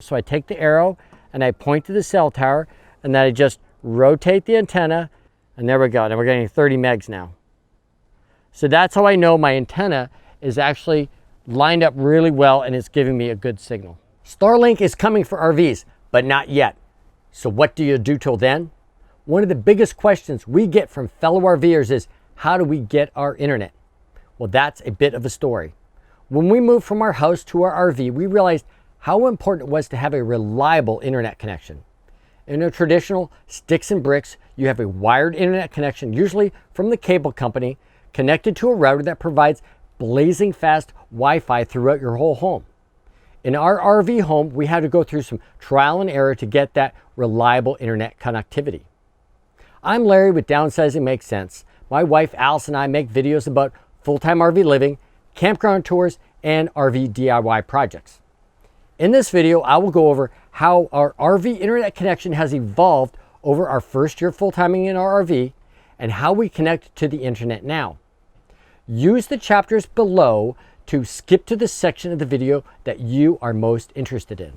So I take the arrow and I point to the cell tower, and then I just rotate the antenna, and there we go. And we're getting 30 megs now. So that's how I know my antenna is actually lined up really well and it's giving me a good signal. Starlink is coming for RVs, but not yet. So what do you do till then? One of the biggest questions we get from fellow RVers is, how do we get our internet? Well, that's a bit of a story. When we moved from our house to our RV, we realized how important it was to have a reliable internet connection. In a traditional sticks and bricks, you have a wired internet connection, usually from the cable company, connected to a router that provides blazing fast Wi-Fi throughout your whole home. In our RV home, we had to go through some trial and error to get that reliable internet connectivity. I'm Larry with Downsizing Makes Sense. My wife Alice and I make videos about full-time RV living, campground tours, and RV DIY projects. In this video, I will go over how our RV internet connection has evolved over our first year full-timing in our RV and how we connect to the internet now. Use the chapters below to skip to the section of the video that you are most interested in.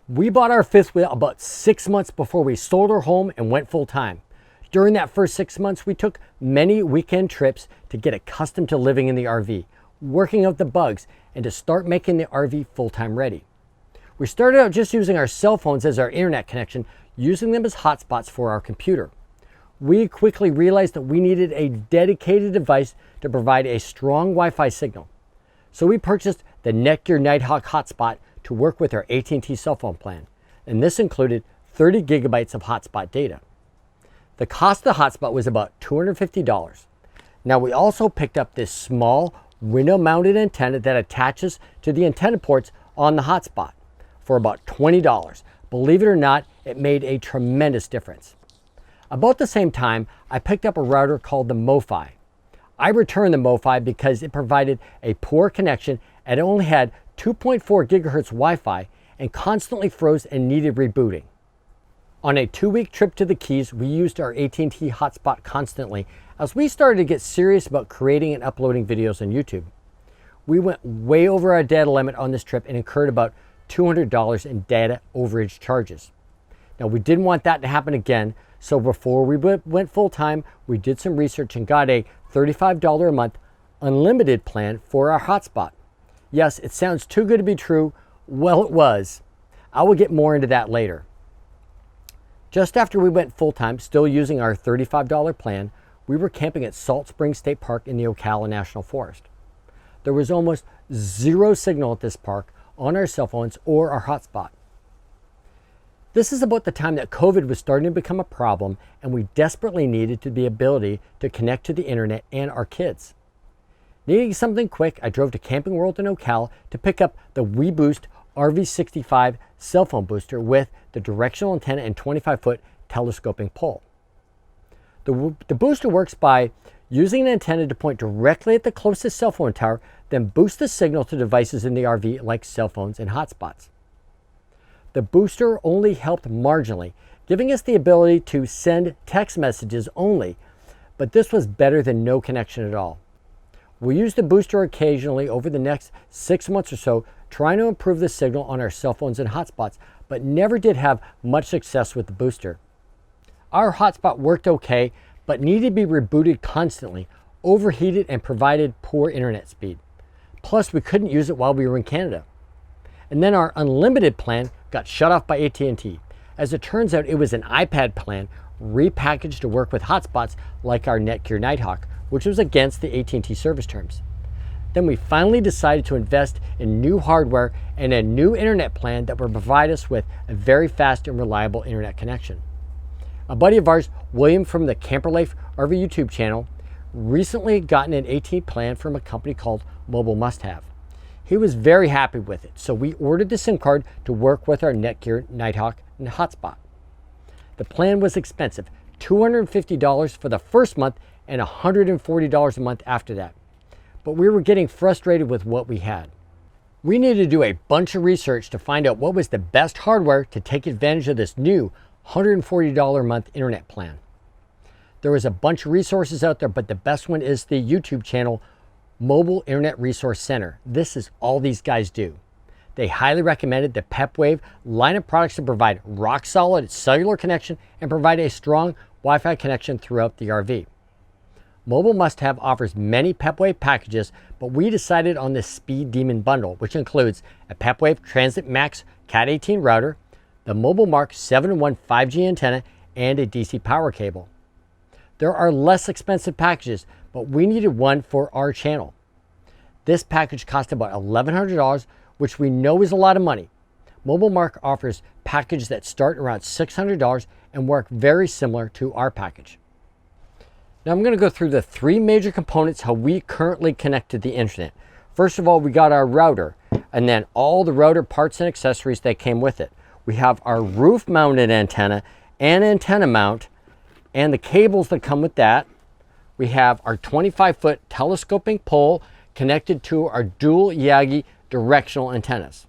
We bought our fifth wheel about 6 months before we sold our home and went full-time. During that first 6 months, we took many weekend trips to get accustomed to living in the RV, working out the bugs, and to start making the RV full-time ready. We started out just using our cell phones as our internet connection, using them as hotspots for our computer. We quickly realized that we needed a dedicated device to provide a strong Wi-Fi signal. So we purchased the Netgear Nighthawk hotspot to work with our AT&T cell phone plan, and this included 30 gigabytes of hotspot data. The cost of the hotspot was about $250. Now we also picked up this small window-mounted antenna that attaches to the antenna ports on the hotspot for about $20. Believe it or not, it made a tremendous difference. About the same time, I picked up a router called the MoFi. I returned the MoFi because it provided a poor connection and it only had 2.4 gigahertz Wi-Fi and constantly froze and needed rebooting. On a 2-week trip to the Keys, we used our AT&T hotspot constantly as we started to get serious about creating and uploading videos on YouTube. We went way over our data limit on this trip and incurred about $200 in data overage charges. Now we didn't want that to happen again, so before we went full-time, we did some research and got a $35 a month unlimited plan for our hotspot. Yes, it sounds too good to be true. Well, it was. I will get more into that later. Just after we went full-time, still using our $35 plan, we were camping at Salt Springs State Park in the Ocala National Forest. There was almost zero signal at this park on our cell phones or our hotspot. This is about the time that COVID was starting to become a problem and we desperately needed the ability to connect to the internet and our kids. Needing something quick, I drove to Camping World in Ocala to pick up the Weboost RV 65 cell phone booster with the directional antenna and 25-foot telescoping pole. The booster works by using an antenna to point directly at the closest cell phone tower, then boost the signal to devices in the RV like cell phones and hotspots. The booster only helped marginally, giving us the ability to send text messages only, but this was better than no connection at all. We used the booster occasionally over the next 6 months or so, trying to improve the signal on our cell phones and hotspots, but never did have much success with the booster. Our hotspot worked okay, but needed to be rebooted constantly, overheated, and provided poor internet speed. Plus, we couldn't use it while we were in Canada. And then our unlimited plan got shut off by AT&T. As it turns out, it was an iPad plan repackaged to work with hotspots like our Netgear Nighthawk, which was against the AT&T service terms. Then we finally decided to invest in new hardware and a new internet plan that would provide us with a very fast and reliable internet connection. A buddy of ours, William from the Camper Life RV YouTube channel, recently had gotten an AT&T plan from a company called Mobile Must Have. He was very happy with it, so we ordered the SIM card to work with our Netgear Nighthawk and hotspot. The plan was expensive, $250 for the first month and $140 a month after that. But we were getting frustrated with what we had. We needed to do a bunch of research to find out what was the best hardware to take advantage of this new $140 a month internet plan. There was a bunch of resources out there, but the best one is the YouTube channel Mobile Internet Resource Center. This is all these guys do. They highly recommended the PepWave line of products to provide rock solid cellular connection and provide a strong Wi-Fi connection throughout the RV. Mobile Must Have offers many PepWave packages, but we decided on the Speed Demon bundle, which includes a PepWave Transit Max Cat 18 router, the Mobile Mark 7-in-1 5G antenna, and a DC power cable. There are less expensive packages, but we needed one for our channel. This package cost about $1,100, which we know is a lot of money. Mobile Mark offers packages that start around $600 and work very similar to our package. Now I'm going to go through the three major components how we currently connect to the internet. First of all, we got our router, and then all the router parts and accessories that came with it. We have our roof mounted antenna and antenna mount and the cables that come with that. We have our 25-foot telescoping pole connected to our dual Yagi directional antennas.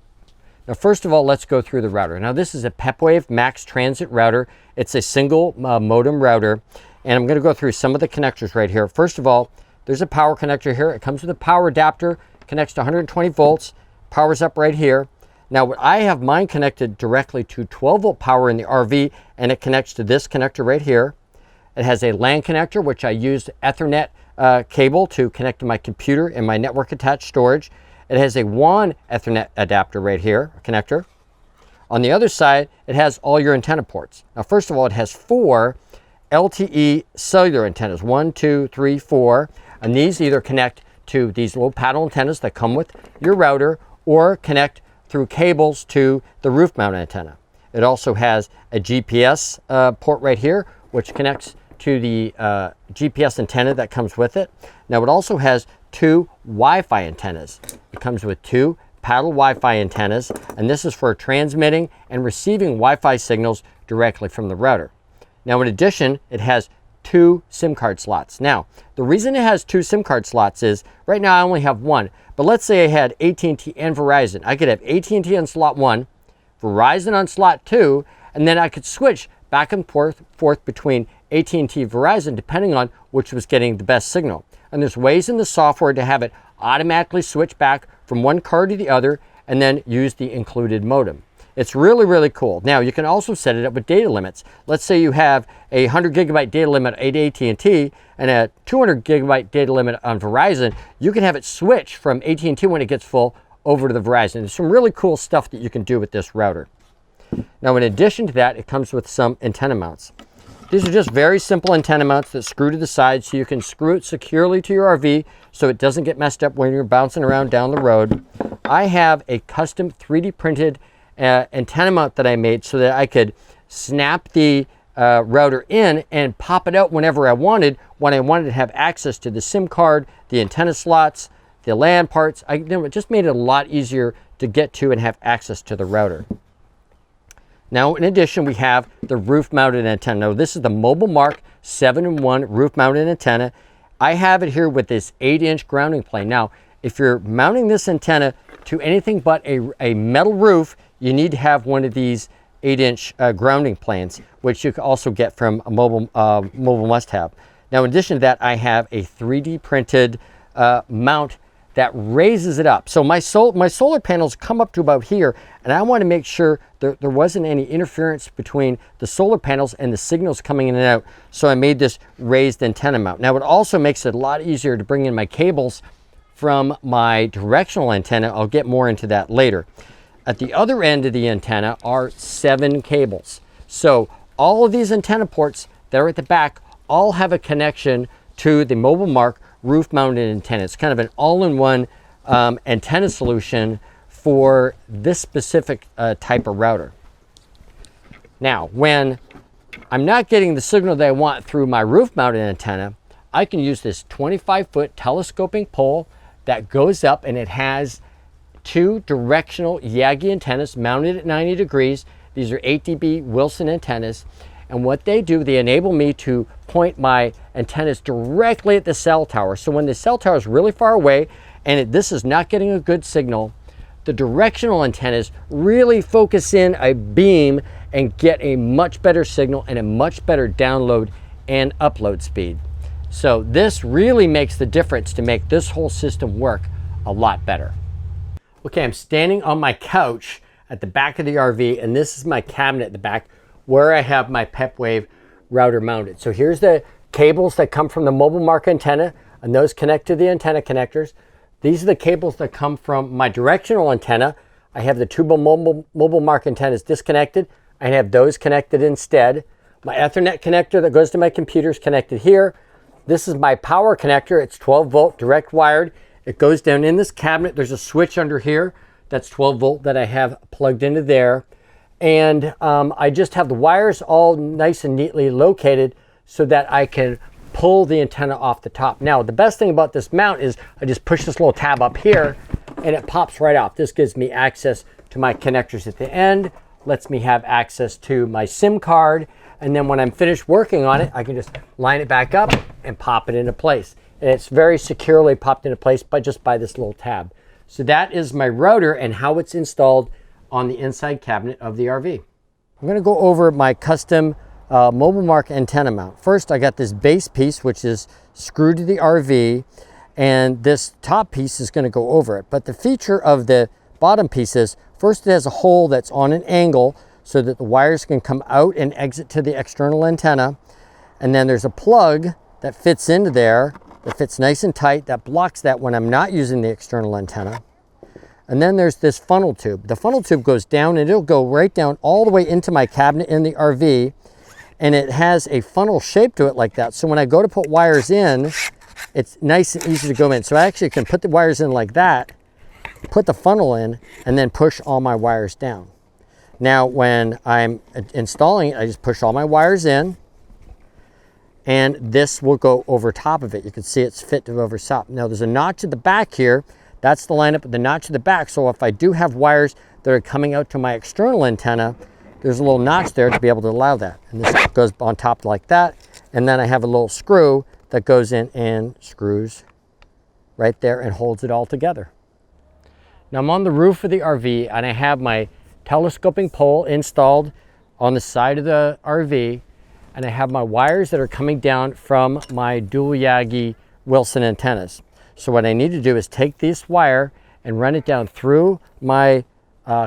Now, first of all, let's go through the router. Now, this is a PepWave Max Transit router. It's a single modem router, and I'm going to go through some of the connectors right here. First of all, there's a power connector here. It comes with a power adapter, connects to 120 volts, powers up right here. Now, I have mine connected directly to 12-volt power in the RV, and it connects to this connector right here. It has a LAN connector, which I used Ethernet cable to connect to my computer and my network attached storage. It has a WAN Ethernet adapter right here, a connector. On the other side, it has all your antenna ports. Now, first of all, it has 4 LTE cellular antennas, 1, 2, 3, 4. And these either connect to these little paddle antennas that come with your router or connect through cables to the roof mount antenna. It also has a GPS port right here, which connects to the GPS antenna that comes with it. Now, it also has 2 Wi-Fi antennas. It comes with 2 paddle Wi-Fi antennas, and this is for transmitting and receiving Wi-Fi signals directly from the router. Now, in addition, it has 2 SIM card slots. Now, the reason it has 2 SIM card slots is right now I only have 1, but let's say I had AT&T and Verizon. I could have AT&T on slot 1, Verizon on slot 2, and then I could switch back and forth between AT&T and Verizon depending on which was getting the best signal. And there's ways in the software to have it automatically switch back from one card to the other and then use the included modem. It's really, really cool. Now, you can also set it up with data limits. Let's say you have a 100 gigabyte data limit at AT&T and a 200 gigabyte data limit on Verizon. You can have it switch from AT&T when it gets full over to the Verizon. There's some really cool stuff that you can do with this router. Now, in addition to that, it comes with some antenna mounts. These are just very simple antenna mounts that screw to the side so you can screw it securely to your RV so it doesn't get messed up when you're bouncing around down the road. I have a custom 3D printed antenna mount that I made so that I could snap the router in and pop it out whenever I wanted, when I wanted to have access to the SIM card, the antenna slots, the LAN parts. It just made it a lot easier to get to and have access to the router. Now, in addition, we have the roof-mounted antenna. Now, this is the Mobile Mark 7-in-1 roof-mounted antenna. I have it here with this 8-inch grounding plane. Now, if you're mounting this antenna to anything but a metal roof, you need to have one of these 8-inch grounding planes, which you can also get from a Mobile Must Have. Now, in addition to that, I have a 3D printed mount that raises it up. So my solar panels come up to about here, and I want to make sure there wasn't any interference between the solar panels and the signals coming in and out. So I made this raised antenna mount. Now, it also makes it a lot easier to bring in my cables from my directional antenna. I'll get more into that later. At the other end of the antenna are 7 cables. So all of these antenna ports that are at the back all have a connection to the Mobile Mark roof-mounted antenna. It's kind of an all-in-one antenna solution for this specific type of router. Now, when I'm not getting the signal that I want through my roof-mounted antenna, I can use this 25-foot telescoping pole that goes up, and it has 2 directional Yagi antennas mounted at 90 degrees. These are 8 dB Wilson antennas. And what they do, they enable me to point my antennas directly at the cell tower. So when the cell tower is really far away and this is not getting a good signal, the directional antennas really focus in a beam and get a much better signal and a much better download and upload speed. So this really makes the difference to make this whole system work a lot better. Okay, I'm standing on my couch at the back of the RV, and this is my cabinet at the back where I have my PepWave router mounted. So here's the cables that come from the mobile mark antenna, and those connect to the antenna connectors. These are the cables that come from my directional antenna. I have the two mobile mark antennas disconnected. I have those connected instead. My Ethernet connector that goes to my computer is connected here. This is my power connector. It's 12 volt direct wired. It goes down in this cabinet. There's a switch under here that's 12 volt that I have plugged into there. And I just have the wires all nice and neatly located so that I can pull the antenna off the top. Now, the best thing about this mount is I just push this little tab up here and it pops right off. This gives me access to my connectors at the end, lets me have access to my SIM card. And then when I'm finished working on it, I can just line it back up and pop it into place. And it's very securely popped into place just by this little tab. So that is my router and how it's installed on the inside cabinet of the RV. I'm gonna go over my custom mobile mark antenna mount. First, I got this base piece, which is screwed to the RV, and this top piece is gonna go over it. But the feature of the bottom piece is, first it has a hole that's on an angle so that the wires can come out and exit to the external antenna. And then there's a plug that fits into there, that fits nice and tight, that blocks that when I'm not using the external antenna. And then there's this funnel tube. The funnel tube goes down and it'll go right down all the way into my cabinet in the RV. And it has a funnel shape to it like that. So when I go to put wires in, it's nice and easy to go in. So I actually can put the wires in like that, put the funnel in, and then push all my wires down. Now, when I'm installing it, I just push all my wires in, and this will go over top of it. You can see it's fit to over top. Now, there's a notch at the back here. That's the lineup of the notch at the back. So if I do have wires that are coming out to my external antenna, there's a little notch there to be able to allow that. And this goes on top like that. And then I have a little screw that goes in and screws right there and holds it all together. Now I'm on the roof of the RV and I have my telescoping pole installed on the side of the RV, and I have my wires that are coming down from my dual yagi Wilson antennas. So what I need to do is take this wire and run it down through my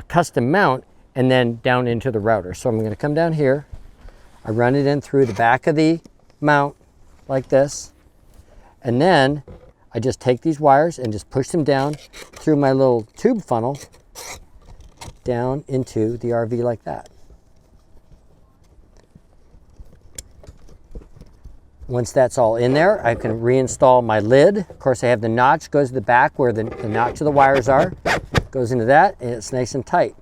custom mount and then down into the router. So I'm going to come down here, I run it in through the back of the mount like this, and then I just take these wires and just push them down through my little tube funnel down into the RV like that. Once that's all in there, I can reinstall my lid. Of course, I have the notch, goes to the back where the notch of the wires are, goes into that, and it's nice and tight.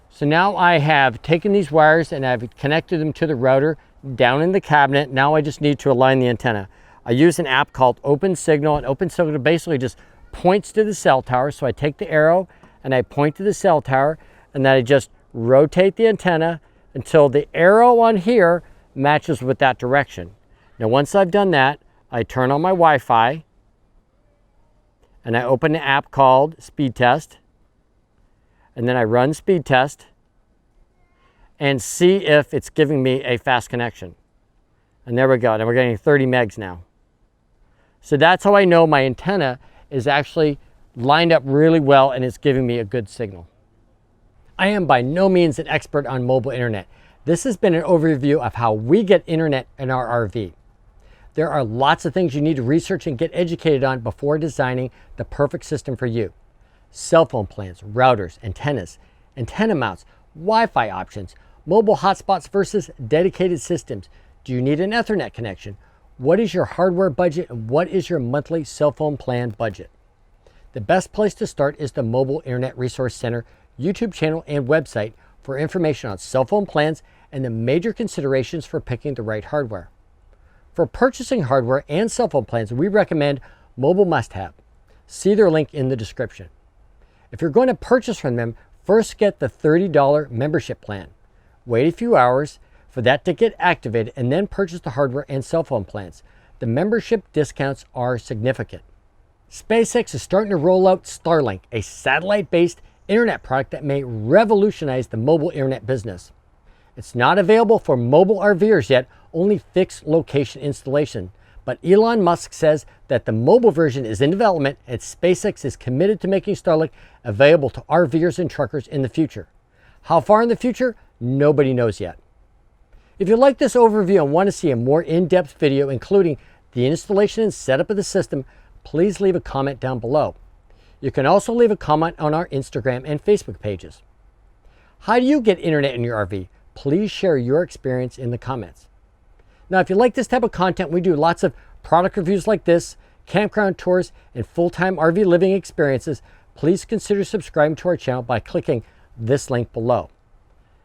So now I have taken these wires and I've connected them to the router down in the cabinet. Now I just need to align the antenna. I use an app called Open Signal, and Open Signal basically just points to the cell tower. So I take the arrow and I point to the cell tower, and then I just rotate the antenna until the arrow on here matches with that direction. Now, once I've done that, I turn on my Wi-Fi and I open an app called Speed Test, and then I run Speed Test and see if it's giving me a fast connection. And there we go. And we're getting 30 megs now. So that's how I know my antenna is actually lined up really well and it's giving me a good signal. I am by no means an expert on mobile internet. This has been an overview of how we get internet in our RV. There are lots of things you need to research and get educated on before designing the perfect system for you. Cell phone plans, routers, antennas, antenna mounts, Wi-Fi options, mobile hotspots versus dedicated systems. Do you need an Ethernet connection? What is your hardware budget and what is your monthly cell phone plan budget? The best place to start is the Mobile Internet Resource Center YouTube channel and website for information on cell phone plans and the major considerations for picking the right hardware. For purchasing hardware and cell phone plans, we recommend Mobile Must Have. See their link in the description. If you're going to purchase from them, first get the $30 membership plan. Wait a few hours for that to get activated and then purchase the hardware and cell phone plans. The membership discounts are significant. SpaceX is starting to roll out Starlink, a satellite-based internet product that may revolutionize the mobile internet business. It's not available for mobile RVers yet, only fixed location installation, but Elon Musk says that the mobile version is in development and SpaceX is committed to making Starlink available to RVers and truckers in the future. How far in the future? Nobody knows yet. If you like this overview and want to see a more in-depth video including the installation and setup of the system, please leave a comment down below. You can also leave a comment on our Instagram and Facebook pages. How do you get internet in your RV? Please share your experience in the comments. Now, if you like this type of content, we do lots of product reviews like this, campground tours, and full-time RV living experiences. Please consider subscribing to our channel by clicking this link below.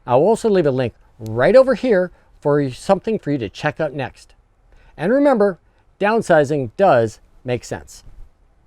I'll also leave a link right over here for something for you to check out next. And remember, downsizing does make sense.